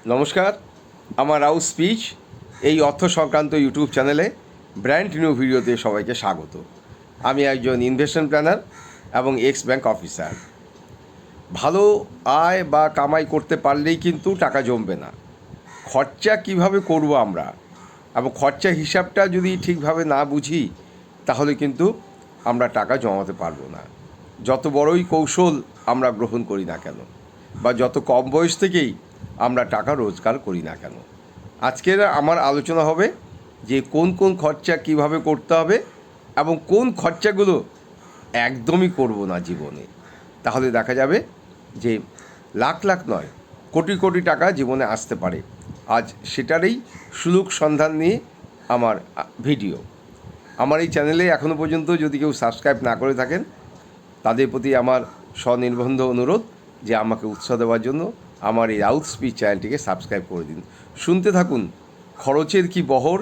নমস্কার, আমার রাউস স্পিচ এই অর্থ সংক্রান্ত ইউটিউব চ্যানেলে ব্র্যান্ড নিউ ভিডিওতে সবাইকে স্বাগত। আমি একজন ইনভেস্টমেন্ট প্ল্যানার এবং এক্স ব্যাংক অফিসার। ভালো আয় বা কামাই করতে পারলেই কিন্তু টাকা জমবে না। খরচা কিভাবে করব আমরা এবং খরচা হিসাবটা যদি ঠিকভাবে না বুঝি তাহলে কিন্তু আমরা টাকা জমাতে পারবো না। যত বড়ই কৌশল আমরা গ্রহণ করি না কেন বা যত কম বয়স থেকেই আমরা টাকা রোজগার করি না কেন। আজকের আমার আলোচনা হবে যে কোন কোন খরচা কিভাবে করতে হবে এবং কোন খরচাগুলো একদমই করব না জীবনে। তাহলে দেখা যাবে যে লাখ লাখ নয়, কোটি কোটি টাকা জীবনে আসতে পারে। আজ সেটারই সুলুক সন্ধান নিয়ে আমার ভিডিও। আমার এই চ্যানেলে এখনও পর্যন্ত যদি কেউ সাবস্ক্রাইব না করে থাকেন তাদের প্রতি আমার স্বনির্বন্ধ অনুরোধ যে আমাকে উৎসাহ দেওয়ার জন্য আমার এই রাউথ স্পিচ চ্যানেলটিকে সাবস্ক্রাইব করে দিন। শুনতে থাকুন খরচের কি বহর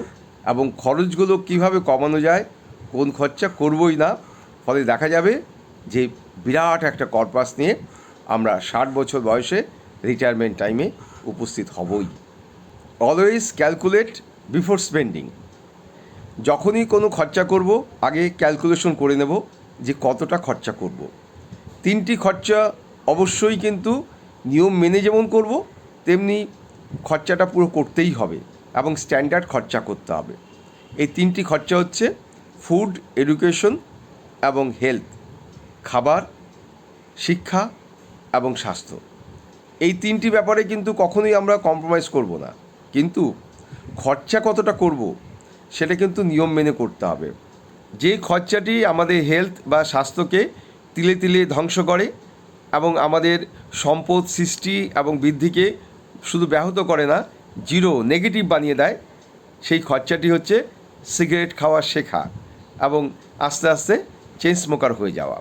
এবং খরচগুলো কিভাবে কমানো যায়, কোন খরচা করবই না। ফলে দেখা যাবে যে বিরাট একটা কর্পাস নিয়ে আমরা 60 বছর বয়সে রিটায়ারমেন্ট টাইমে উপস্থিত হবই। Always calculate before spending. যখনই কোনো খরচা করব আগে ক্যালকুলেশন করে নেব যে কতটা খরচা করব। 3টি খরচা অবশ্যই কিন্তু নিয়ম মেনে যেমন করব তেমনি খরচাটা পুরো করতেই হবে এবং স্ট্যান্ডার্ড খরচা করতে হবে। এই 3টি খরচা হচ্ছে ফুড, এডুকেশন এবং হেলথ। খাবার, শিক্ষা এবং স্বাস্থ্য। এই 3টি ব্যাপারে কিন্তু কখনোই আমরা কম্প্রোমাইজ করব না। কিন্তু খরচা কতটা করব সেটা কিন্তু নিয়ম মেনে করতে হবে। যে খরচাটি আমাদের হেলথ বা স্বাস্থ্যকে তিলে তিলে ধ্বংস করে এবং আমাদের সম্পদ সৃষ্টি এবং বৃদ্ধিকে শুধু ব্যাহত করে না, জিরো নেগেটিভ বানিয়ে দেয়, সেই খরচাটি হচ্ছে সিগারেট খাওয়া শেখা এবং আস্তে আস্তে চেইন স্মোকার হয়ে যাওয়া।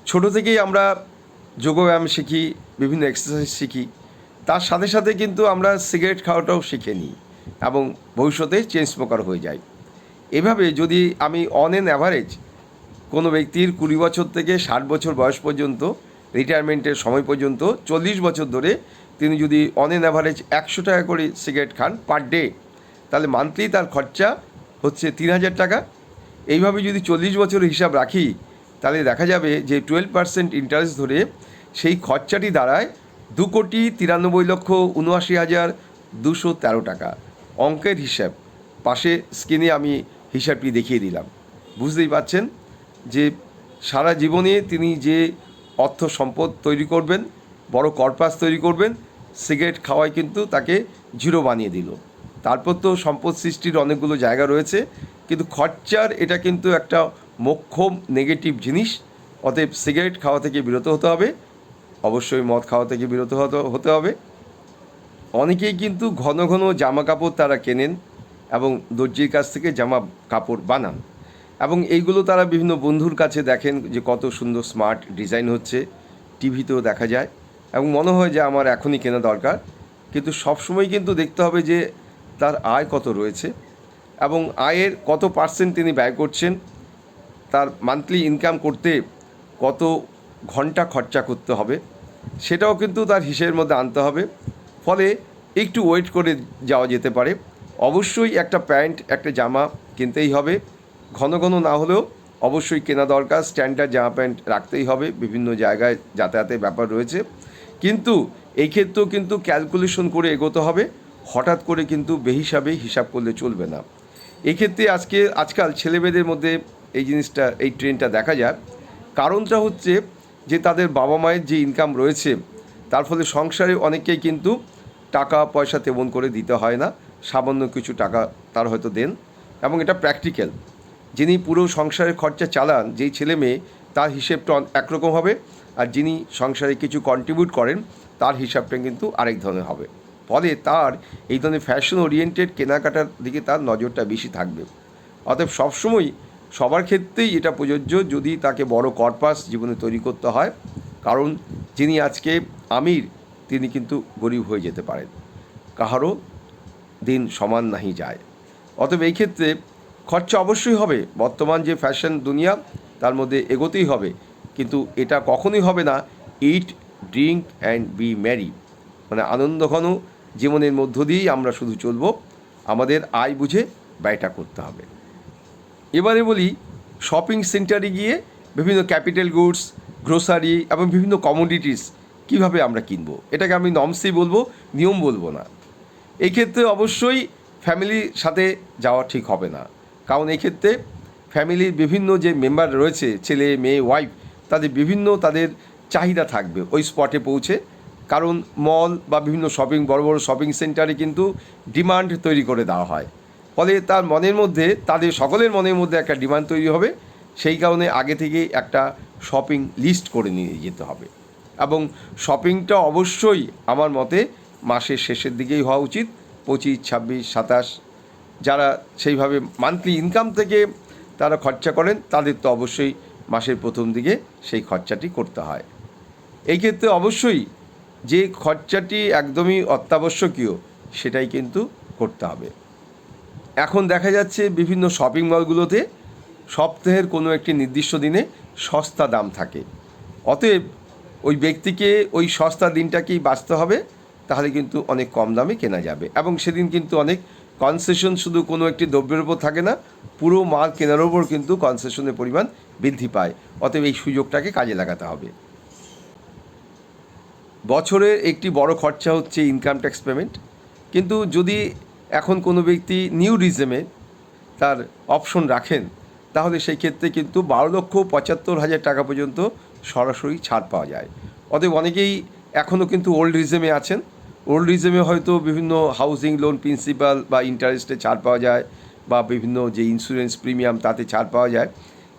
ছোটো থেকেই আমরা যোগব্যায়াম শিখি, বিভিন্ন এক্সারসাইজ শিখি, তার সাথে সাথে কিন্তু আমরা সিগারেট খাওয়াটাও শিখে নিই এবং ভবিষ্যতে চেইন স্মোকার হয়ে যাই। এভাবে যদি আমি অন অ্যান অ্যাভারেজ কোনো ব্যক্তির 20 বছর থেকে 60 বছর বয়স পর্যন্ত রিটায়ারমেন্টের সময় পর্যন্ত 40 বছর ধরে তিনি যদি অন অ্যান অ্যাভারেজ 100 টাকা করে সিগারেট খান পার ডে, তাহলে মান্থলি তার খরচা হচ্ছে 3000 টাকা। এইভাবে যদি 40 বছরের হিসাব রাখি তাহলে দেখা যাবে যে 12% ইন্টারেস্ট ধরে সেই খরচাটি দাঁড়ায় 2,93,79,213 টাকা। অঙ্কের হিসাব পাশে স্ক্রিনে আমি হিসাবটি দেখিয়ে দিলাম। বুঝতেই পারছেন যে সারা জীবনে তিনি যে অর্থ সম্পদ তৈরি করবেন, বড় কর্পাস তৈরি করবেন, সিগারেট খাওয়ায় কিন্তু তাকে জিরো বানিয়ে দিল। তারপর তো সম্পদ সৃষ্টির অনেকগুলো জায়গা রয়েছে, কিন্তু খরচার এটা কিন্তু একটা মোক্ষম নেগেটিভ জিনিস। অতএব সিগারেট খাওয়া থেকে বিরত হতে হবে, অবশ্যই মদ খাওয়া থেকে বিরত হতে হবে। অনেকেই কিন্তু ঘন ঘন জামা কাপড় তারা কেনেন এবং দর্জির কাছ থেকে জামা কাপড় বানান এবং এইগুলো তারা বিভিন্ন বন্ধুর কাছে দেখেন যে কত সুন্দর স্মার্ট ডিজাইন হচ্ছে, টিভিতেও দেখা যায় এবং মনে হয় যে আমার এখনই কেনা দরকার। কিন্তু সবসময় কিন্তু দেখতে হবে যে তার আয় কত রয়েছে এবং আয়ের কত পার্সেন্ট তিনি ব্যয় করছেন, তার মান্থলি ইনকাম করতে কত ঘন্টা খরচা করতে হবে সেটাও কিন্তু তার হিসেবের মধ্যে আনতে হবে। ফলে একটু ওয়েট করে যাওয়া যেতে পারে। অবশ্যই একটা প্যান্ট, একটা জামা কিনতেই হবে, ঘন ঘন না হলেও অবশ্যই কেনা দরকার। স্ট্যান্ডার্ড জামা প্যান্ট রাখতেই হবে, বিভিন্ন জায়গায় যাতায়াতের ব্যাপার রয়েছে। কিন্তু এই ক্ষেত্রেও কিন্তু ক্যালকুলেশন করে এগোতে হবে, হঠাৎ করে কিন্তু বেহিসাবে হিসাব করলে চলবে না। এক্ষেত্রে আজকাল ছেলেমেয়েদের মধ্যে এই জিনিসটা, এই ট্রেন্ডটা দেখা যায়। কারণটা হচ্ছে যে তাদের বাবা মায়ের যে ইনকাম রয়েছে তার ফলে সংসারে অনেকেই কিন্তু টাকা পয়সা তেমন করে দিতে হয় না, সামান্য কিছু টাকা তার হয়তো দেন এবং এটা প্র্যাকটিক্যাল। যিনি পুরো সংসারের খরচা চালান, যেই ছেলে মেয়ে, তার হিসেবটা একরকম হবে, আর যিনি সংসারে কিছু কন্ট্রিবিউট করেন তার হিসাবটা কিন্তু আরেক ধরনের হবে। ফলে তার এই ধরনের ফ্যাশন ওরিয়েন্টেড কেনাকাটার দিকে তার নজরটা বেশি থাকবে। অতএব সবসময় সবার ক্ষেত্রেই এটা প্রযোজ্য যদি তাকে বড় কর্পাস জীবনে তৈরি করতে হয়। কারণ যিনি আজকে আমির তিনি কিন্তু গরিব হয়ে যেতে পারেন, কাহারও দিন সমান নাহি যায়। অতএব এই ক্ষেত্রে খরচা অবশ্যই হবে, বর্তমান যে ফ্যাশন দুনিয়া তার মধ্যে এগোতেই হবে, কিন্তু এটা কখনোই হবে না ইট, ড্রিঙ্ক অ্যান্ড বি ম্যারি, মানে আনন্দ ঘন জীবনের মধ্য দিয়েই আমরা শুধু চলবো, আমাদের আয় বুঝে ব্যয়টা করতে হবে। এবারে বলি, শপিং সেন্টারে গিয়ে বিভিন্ন ক্যাপিটাল গুডস, গ্রোসারি এবং বিভিন্ন কমোডিটিস কীভাবে আমরা কিনবো। এটাকে আমি নর্মসই বলবো, নিয়ম বলবো না। এই ক্ষেত্রে অবশ্যই ফ্যামিলির সাথে যাওয়া ঠিক হবে না, কারণ এক্ষেত্রে ফ্যামিলির বিভিন্ন যে মেম্বার রয়েছে, ছেলে মেয়ে ওয়াইফ, তাদের চাহিদা থাকবে ওই স্পটে পৌঁছে। কারণ মল বা বিভিন্ন বড় বড় শপিং সেন্টারে কিন্তু ডিমান্ড তৈরি করে দেওয়া হয়, ফলে তার মনের মধ্যে, তাদের সকলের মনের মধ্যে একটা ডিমান্ড তৈরি হবে। সেই কারণে আগে থেকেই একটা শপিং লিস্ট করে নিয়ে যেতে হবে, এবং শপিংটা অবশ্যই আমার মতে মাসের শেষের দিকেই হওয়া উচিত। 25, 26, 27 যারা সেইভাবে মান্থলি ইনকাম থেকে তারা খরচা করেন, তাদের তো অবশ্যই মাসের প্রথম দিকে সেই খরচাটি করতে হয়। এই ক্ষেত্রে অবশ্যই যে খরচাটি একদমই অত্যাবশ্যকীয় সেটাই কিন্তু করতে হবে। এখন দেখা যাচ্ছে বিভিন্ন শপিং মলগুলোতে সপ্তাহের কোনো একটি নির্দিষ্ট দিনে সস্তা দাম থাকে। অতএব ওই ব্যক্তিকে ওই সস্তা দিনটাকেই বাঁচতে হবে, তাহলে কিন্তু অনেক কম দামে কেনা যাবে। এবং সেদিন কিন্তু অনেক কনসেশন শুধু কোনো একটি দ্রব্যের ওপর থাকে না, পুরো মাল কেনার ওপর কিন্তু কনসেশনের পরিমাণ বৃদ্ধি পায়। অতএব এই সুযোগটাকে কাজে লাগাতে হবে। বছরের একটি বড় খরচা হচ্ছে ইনকাম ট্যাক্স পেমেন্ট। কিন্তু যদি এখন কোনো ব্যক্তি নিউ রিজমে তার অপশন রাখেন, তাহলে সেই ক্ষেত্রে কিন্তু 12,75,000 টাকা পর্যন্ত সরাসরি ছাড় পাওয়া যায়। অতএব অনেকেই এখনও কিন্তু ওল্ড রিজমে আছেন। ওল্ড রিজমে হয়তো বিভিন্ন হাউজিং লোন প্রিন্সিপাল বা ইন্টারেস্টে ছাড় পাওয়া যায়, বা বিভিন্ন যে ইন্স্যুরেন্স প্রিমিয়াম তাতে ছাড় পাওয়া যায়।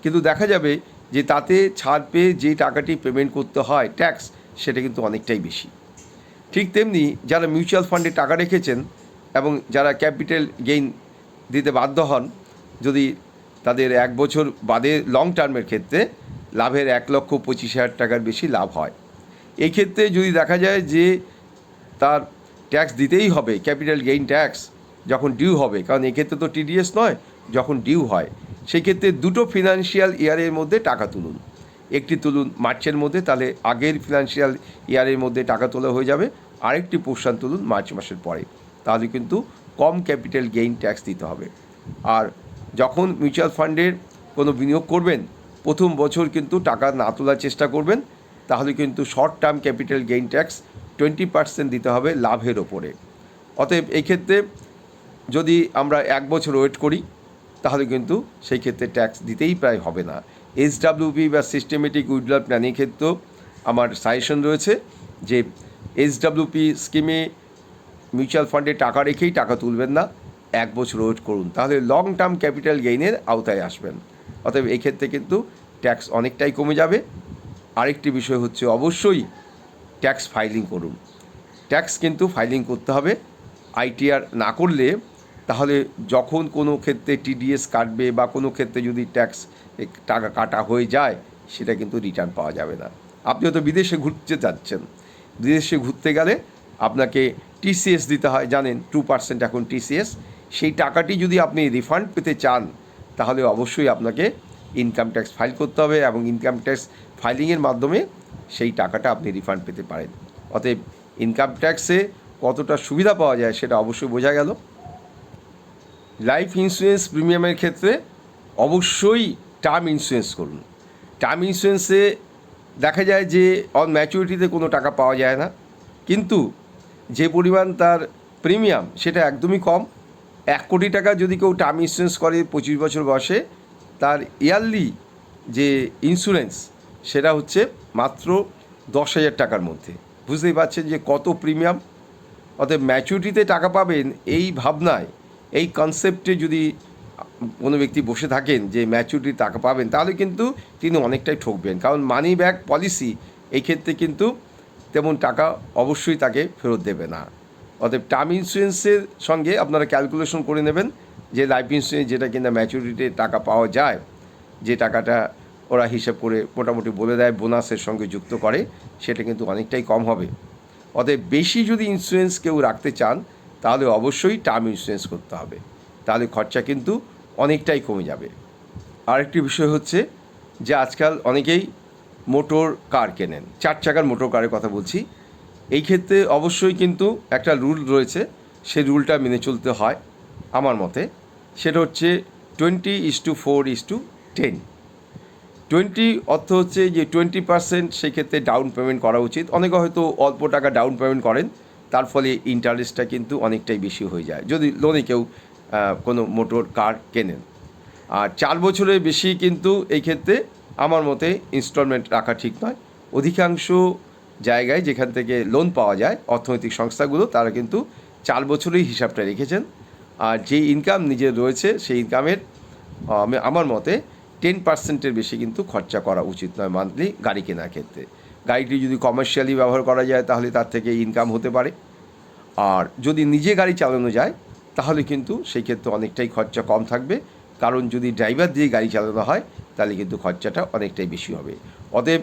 কিন্তু দেখা যাবে যে তাতে ছাড় পেয়ে যে টাকাটি পেমেন্ট করতে হয় ট্যাক্স, সেটা কিন্তু অনেকটাই বেশি। ঠিক তেমনি যারা মিউচুয়াল ফান্ডে টাকা রেখেছেন এবং যারা ক্যাপিটাল গেইন দিতে বাধ্য হন, যদি তাদের 1 বছর বাদে লং টার্মের ক্ষেত্রে লাভের 1,25,000 টাকার বেশি লাভ হয়। এই ক্ষেত্রে যদি দেখা যায় যে তার ট্যাক্স দিতেই হবে, ক্যাপিটাল গেইন ট্যাক্স যখন ডিউ হবে, কারণ এক্ষেত্রে তো টিডিএস নয়, যখন ডিউ হয় সেই ক্ষেত্রে দুটো ফিনান্সিয়াল ইয়ারের মধ্যে টাকা তুলুন। একটি তুলুন মার্চের মধ্যে, তাহলে আগের ফিনান্সিয়াল ইয়ারের মধ্যে টাকা তোলা হয়ে যাবে। আরেকটি পোর্শন তুলুন মার্চ মাসের পরে, তাহলে কিন্তু কম ক্যাপিটাল গেইন ট্যাক্স দিতে হবে। আর যখন মিউচুয়াল ফান্ডের কোনো বিনিয়োগ করবেন, প্রথম বছর কিন্তু টাকা না তোলার চেষ্টা করবেন, তাহলে কিন্তু short term capital gain tax 20% দিতে হবে লাভের ওপরে। অতএব এই ক্ষেত্রে যদি আমরা 1 বছর ওয়েট করি, তাহলে কিন্তু সেই ক্ষেত্রে ট্যাক্স দিতেই প্রায় হবে না। SWP বা সিস্টেমেটিক উইথড্রয়াল প্ল্যানিং ক্ষেত্রেও আমার সাজেশন রয়েছে যে SWP স্কিমে মিউচুয়াল ফান্ডে টাকা রেখেই টাকা তুলবেন না, 1 বছর ওয়েট করুন, তাহলে লং টার্ম ক্যাপিটাল গেইনের আওতায় আসবেন। অতএব এই ক্ষেত্রে কিন্তু ট্যাক্স অনেকটাই কমে যাবে। আরেকটি বিষয় হচ্ছে অবশ্যই ট্যাক্স ফাইলিং করুন। ট্যাক্স কিন্তু ফাইলিং করতে হবে। ITR না করলে তাহলে যখন কোনো ক্ষেত্রে TDS কাটবে বা কোনো ক্ষেত্রে যদি ট্যাক্স টাকা কাটা হয়ে যায়, সেটা কিন্তু রিটার্ন পাওয়া যাবে না। আপনি হয়তো বিদেশে ঘুরতে যাচ্ছেন, বিদেশে ঘুরতে গেলে আপনাকে TCS দিতে হয়, জানেন 2% এখন TCS। সেই টাকাটি যদি আপনি রিফান্ড পেতে চান, তাহলে অবশ্যই আপনাকে ইনকাম ট্যাক্স ফাইল করতে হবে, এবং ইনকাম ট্যাক্স ফাইলিংয়ের মাধ্যমে সেই টাকাটা আপনি রিফান্ড পেতে পারেন। অতএব ইনকাম ট্যাক্সে কতটা সুবিধা পাওয়া যায় সেটা অবশ্যই বোঝা গেল। লাইফ ইন্স্যুরেন্স প্রিমিয়ামের ক্ষেত্রে অবশ্যই টার্ম ইন্স্যুরেন্স করুন। টার্ম ইন্স্যুরেন্সে দেখা যায় যে অন ম্যাচুরিটিতে কোনো টাকা পাওয়া যায় না, কিন্তু যে পরিমাণ তার প্রিমিয়াম সেটা একদমই কম। 1 কোটি টাকা যদি কেউ টার্ম ইন্স্যুরেন্স করে 25 বছর বয়সে, তার ইয়ারলি যে ইন্স্যুরেন্স সেটা হচ্ছে মাত্র 10,000 টাকার মধ্যে। বুঝতেই পারছেন যে কত প্রিমিয়াম। অতএব ম্যাচুরিটিতে টাকা পাবেন এই ভাবনায়, এই কনসেপ্টে যদি কোনো ব্যক্তি বসে থাকেন যে ম্যাচুরিটির টাকা পাবেন, তাহলে কিন্তু তিনি অনেকটাই ঠকবেন। কারণ মানি ব্যাক পলিসি এই ক্ষেত্রে কিন্তু তেমন টাকা অবশ্যই তাকে ফেরত দেবে না। অতএব টার্ম ইন্স্যুরেন্সের সঙ্গে আপনারা ক্যালকুলেশন করে নেবেন যে লাইফ ইন্স্যুরেন্স যেটা কিনা ম্যাচুরিটিতে টাকা পাওয়া যায়, যে টাকাটা ওরা হিসেব করে মোটামুটি বলে দেয় বোনাসের সঙ্গে যুক্ত করে, সেটা কিন্তু অনেকটাই কম হবে। অতএব বেশি যদি ইন্স্যুরেন্স কেউ রাখতে চান, তাহলে অবশ্যই টার্ম ইন্স্যুরেন্স করতে হবে, তাহলে খরচা কিন্তু অনেকটাই কমে যাবে। আরেকটি বিষয় হচ্ছে যে আজকাল অনেকেই মোটর কার কেনেন, 4 চাকার মোটর কারের কথা বলছি। এই ক্ষেত্রে অবশ্যই কিন্তু একটা রুল রয়েছে, সেই রুলটা মেনে চলতে হয় আমার মতে। সেটা হচ্ছে 20:4:10। 20 অর্থ হচ্ছে যে 20% সেক্ষেত্রে ডাউন পেমেন্ট করা উচিত। অনেকে হয়তো অল্প টাকা ডাউন পেমেন্ট করেন, তার ফলে ইন্টারেস্টটা কিন্তু অনেকটাই বেশি হয়ে যায় যদি লোনে কেউ কোনো মোটর কার কেনেন। আর 4 বছরের বেশি কিন্তু এই ক্ষেত্রে আমার মতে ইনস্টলমেন্ট রাখা ঠিক নয়। অধিকাংশ জায়গায় যেখান থেকে লোন পাওয়া যায়, অর্থনৈতিক সংস্থাগুলো তারা কিন্তু 4 বছরেই হিসাবটা রেখেছেন। আর যে ইনকাম নিজের রয়েছে সেই ইনকামের আমার মতে 10%-এর বেশি কিন্তু খরচা করা উচিত নয় মান্থলি গাড়ি কেনার ক্ষেত্রে। গাড়িটি যদি কমার্শিয়ালি ব্যবহার করা যায় তাহলে তার থেকে ইনকাম হতে পারে। আর যদি নিজে গাড়ি চালানো যায় তাহলে কিন্তু সেই ক্ষেত্রে অনেকটাই খরচা কম থাকবে, কারণ যদি ড্রাইভার দিয়ে গাড়ি চালানো হয় তাহলে কিন্তু খরচাটা অনেকটাই বেশি হবে। অতএব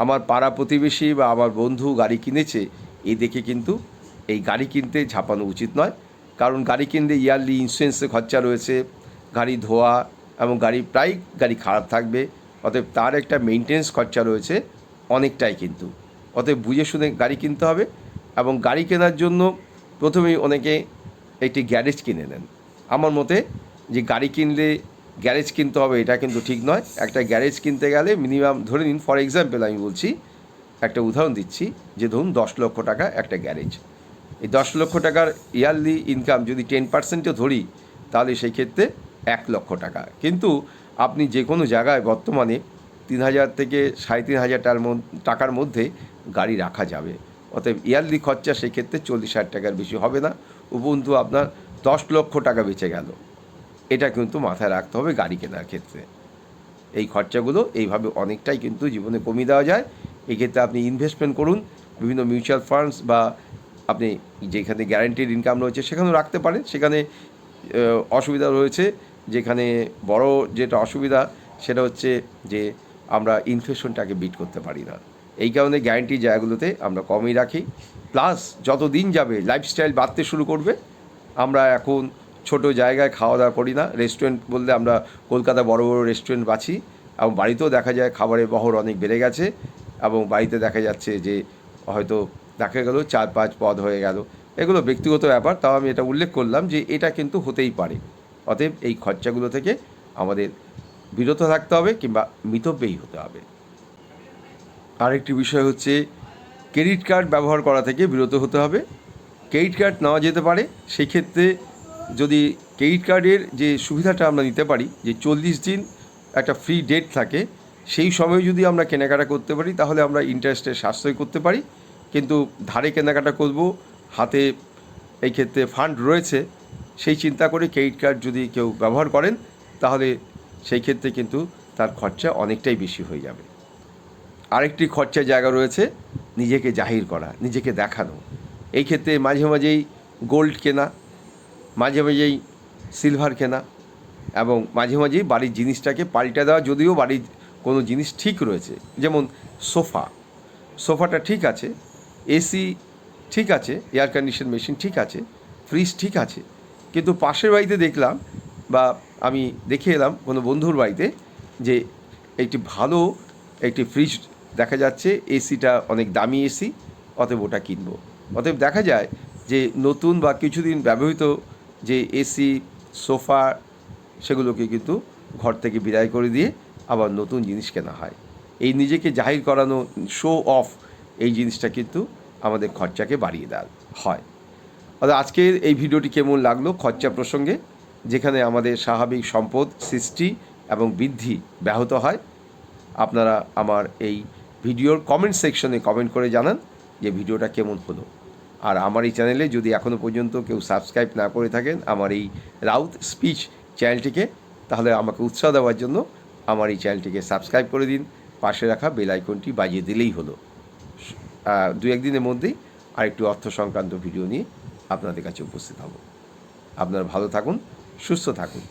আমার পাড়া প্রতিবেশী বা আমার বন্ধু গাড়ি কিনেছে এই দেখে কিন্তু এই গাড়ি কিনতে ঝাঁপানো উচিত নয়, কারণ গাড়ি কিনতে ইয়ারলি ইন্স্যুরেন্সের খরচা রয়েছে, গাড়ি ধোয়া এবং গাড়ি খারাপ থাকবে, অতএব তার একটা মেনটেন্স খরচা রয়েছে অনেকটাই কিন্তু। অতএব বুঝে শুনে গাড়ি কিনতে হবে। এবং গাড়ি কেনার জন্য প্রথমেই অনেকে একটি গ্যারেজ কিনে নেন। আমার মতে যে গাড়ি কিনলে গ্যারেজ কিনতে হবে এটা কিন্তু ঠিক নয়। একটা গ্যারেজ কিনতে গেলে মিনিমাম ধরে নিন, ফর এক্সাম্পল আমি বলছি, একটা উদাহরণ দিচ্ছি, যে ধরুন 10 লক্ষ টাকা একটা গ্যারেজ। এই 10 লক্ষ টাকার ইয়ারলি ইনকাম যদি 10%ও ধরি তাহলে সেই ক্ষেত্রে 1 লক্ষ টাকা। কিন্তু আপনি যে কোনো জায়গায় বর্তমানে 3,000 থেকে 3,500 টাকার মধ্যে গাড়ি রাখা যাবে। অতএব ইয়ারলি খরচা সেক্ষেত্রে 40,000 টাকার বেশি হবে না, উপরন্তু আপনার 10 লক্ষ টাকা বেঁচে গেল। এটা কিন্তু মাথায় রাখতে হবে গাড়ি কেনার ক্ষেত্রে। এই খরচাগুলো এইভাবে অনেকটাই কিন্তু জীবনে কমিয়ে দেওয়া যায়। এক্ষেত্রে আপনি ইনভেস্টমেন্ট করুন বিভিন্ন মিউচুয়াল ফান্ডস, বা আপনি যেখানে গ্যারান্টিড ইনকাম রয়েছে সেখানেও রাখতে পারেন। সেখানে অসুবিধা রয়েছে, যেখানে বড় যেটা অসুবিধা সেটা হচ্ছে যে আমরা ইনফ্লেশনটাকে বিট করতে পারি না। এই কারণে গ্যারান্টি জায়গাগুলোতে আমরা কমই রাখি। প্লাস যত দিন যাবে লাইফস্টাইল বাড়তে শুরু করবে। আমরা এখন ছোট জায়গায় খাওয়া দাওয়া করি না, রেস্টুরেন্ট বললে আমরা কলকাতা বড় বড় রেস্টুরেন্ট বাছি, এবং বাড়িতেও দেখা যায় খাবারের বহর অনেক বেড়ে গেছে, এবং বাড়িতে দেখা যাচ্ছে যে হয়তো দেখা গেল 4-5 পদ হয়ে গেল। এগুলো ব্যক্তিগত ব্যাপার, তাও আমি এটা উল্লেখ করলাম যে এটা কিন্তু হতেই পারে। অতএব এই খরচাগুলো থেকে আমাদের বিরত থাকতে হবে কিংবা মিতব্যয়ী হতে হবে। আরেকটি বিষয় হচ্ছে ক্রেডিট কার্ড ব্যবহার করা থেকে বিরত হতে হবে। ক্রেডিট কার্ড নেওয়া যেতে পারে, সেই ক্ষেত্রে যদি ক্রেডিট কার্ডের যে সুবিধাটা আমরা নিতে পারি যে 40 দিন একটা ফ্রি ডেট থাকে, সেই সময় যদি আমরা কেনাকাটা করতে পারি তাহলে আমরা ইন্টারেস্টের সাশ্রয় করতে পারি। কিন্তু ধারে কেনাকাটা করব, হাতে এই ক্ষেত্রে ফান্ড রয়েছে, সেই চিন্তা করে ক্রেডিট কার্ড যদি কেউ ব্যবহার করেন তাহলে সেই ক্ষেত্রে কিন্তু তার খরচা অনেকটাই বেশি হয়ে যাবে। আরেকটি খরচার জায়গা রয়েছে নিজেকে জাহির করা, নিজেকে দেখানো। এই ক্ষেত্রে মাঝে মাঝেই গোল্ড কেনা, মাঝে মাঝেই সিলভার কেনা, এবং মাঝে মাঝেই বাড়ির জিনিসটাকে পাল্টে দেওয়া। যদিও বাড়ির কোনো জিনিস ঠিক রয়েছে, যেমন সোফাটা ঠিক আছে, এসি ঠিক আছে, এয়ার কন্ডিশন মেশিন ঠিক আছে, ফ্রিজ ঠিক আছে, কিন্তু পাশের বাড়িতে দেখলাম বা আমি দেখে এলাম কোনো বন্ধুর বাড়িতে যে একটি ফ্রিজ দেখা যাচ্ছে, এসিটা অনেক দামি এসি, অতএব ওটা কিনবো। অতএব দেখা যায় যে নতুন বা কিছুদিন ব্যবহৃত যে এসি, সোফা, সেগুলোকে কিন্তু ঘর থেকে বিদায় করে দিয়ে আবার নতুন জিনিস কেনা হয়। এই নিজেকে জাহির করানো, শো অফ, এই জিনিসটা কিন্তু আমাদের খরচাকে বাড়িয়ে দেওয়া হয়। অর্থাৎ আজকের এই ভিডিওটি কেমন লাগলো খরচা প্রসঙ্গে, যেখানে আমাদের স্বাভাবিক সম্পদ সৃষ্টি এবং বৃদ্ধি ব্যাহত হয়। আপনারা আমার এই ভিডিওর কমেন্ট সেকশনে কমেন্ট করে জানান যে ভিডিওটা কেমন হলো। আর আমার এই চ্যানেলে যদি এখনও পর্যন্ত কেউ সাবস্ক্রাইব না করে থাকেন আমার এই রাউত স্পিচ চ্যানেলটিকে, তাহলে আমাকে উৎসাহ দেওয়ার জন্য আমার এই চ্যানেলটিকে সাবস্ক্রাইব করে দিন, পাশে রাখা বেল আইকনটি বাজিয়ে দিলেই হলো। 2-1 দিনের মধ্যেই আরেকটি অর্থ সংক্রান্ত ভিডিও নিয়ে আপনাদের কাছে উপস্থিত হব। আপনারা ভালো থাকুন, সুস্থ থাকুন।